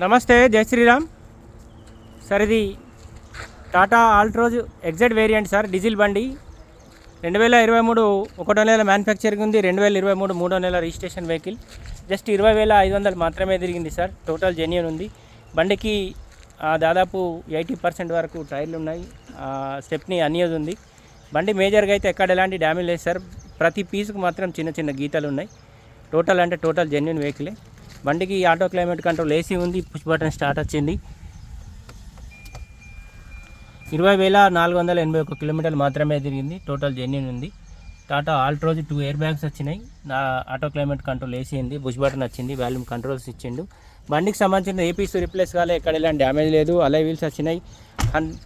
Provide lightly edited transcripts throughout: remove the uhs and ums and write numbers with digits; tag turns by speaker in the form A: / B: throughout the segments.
A: నమస్తే, జై శ్రీరామ్ సార్. ఇది Tata Altroz excite variant sir, diesel బండి. 2023 ఒకటో నెల మ్యానుఫ్యాక్చరింగ్ ఉంది, 2023 మూడో నెల రిజిస్ట్రేషన్ వెహికల్. జస్ట్ 20,500 మాత్రమే తిరిగింది సార్. టోటల్ జెన్యూన్ ఉంది బండికి. దాదాపు 80% వరకు టైర్లు ఉన్నాయి, స్టెప్ని అన్యూజ్ ఉంది. బండి మేజర్గా అయితే ఎక్కడ ఎలాంటి డ్యామేజ్ లేదు సార్. ప్రతి పీసుకు మాత్రం చిన్న చిన్న గీతలు ఉన్నాయి. టోటల్ అంటే టోటల్ జెన్యూన్ వెహికలే. బండికి ఆటో క్లైమేట్ కంట్రోల్ ఏసీ ఉంది, పుష్ బటన్ స్టార్ట్ వచ్చింది. 20,481 కిలోమీటర్లు మాత్రమే తిరిగింది. టోటల్ జెన్యూన్ ఉంది. టాటా ఆల్ట్రోజ్ 2 ఎయిర్ బ్యాగ్స్ వచ్చినాయి. ఆటో క్లైమేట్ కంట్రోల్ ఏసీ ఉంది, పుష్ బటన్ వచ్చింది, వాల్యూమ్ కంట్రోల్స్ ఇచ్చిండు. బండికి సంబంధించిన ఏ పీస్ రిప్లేస్ కాలే, ఎక్కడ ఎలాంటి డ్యామేజ్ లేదు. అలై వీల్స్ వచ్చినాయి,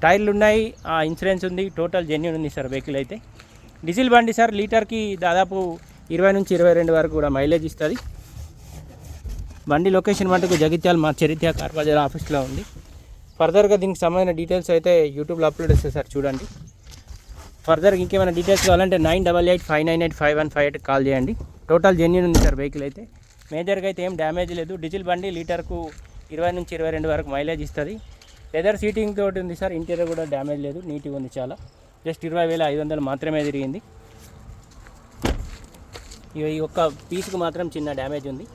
A: టైర్లు ఉన్నాయి, ఇన్సూరెన్స్ ఉంది. టోటల్ జెన్యూన్ ఉంది సార్ వెహికల్ అయితే. డీజిల్ బండి సార్. లీటర్కి దాదాపు 20 నుంచి 22 వరకు కూడా మైలేజ్ ఇస్తుంది. బండి లొకేషన్ మటుకు జగిత్యాల మా చరిత్ర కార్ బజార్ ఆఫీస్లో ఉంది. ఫర్దర్గా దీనికి సంబంధించిన డీటెయిల్స్ అయితే యూట్యూబ్లో అప్లోడ్ చేస్తారు సార్, చూడండి. ఫర్దర్గా ఇంకేమైనా డీటెయిల్స్ కావాలంటే 9885985158 కాల్ చేయండి. టోటల్ జెన్యూన్ ఉంది సార్ వెహికల్ అయితే. మేజర్గా అయితే ఏం డ్యామేజ్ లేదు. డీజిల్ బండి లీటర్కు 20 నుంచి 22 వరకు మైలేజ్ ఇస్తుంది. లెదర్ సీటింగ్ తోటి ఉంది సార్. ఇంటీరియర్ కూడా డ్యామేజ్ లేదు, నీట్గా ఉంది చాలా. జస్ట్ 20,500 మాత్రమే తిరిగింది. ఈ ఒక్క పీస్కి మాత్రం చిన్న డ్యామేజ్ ఉంది.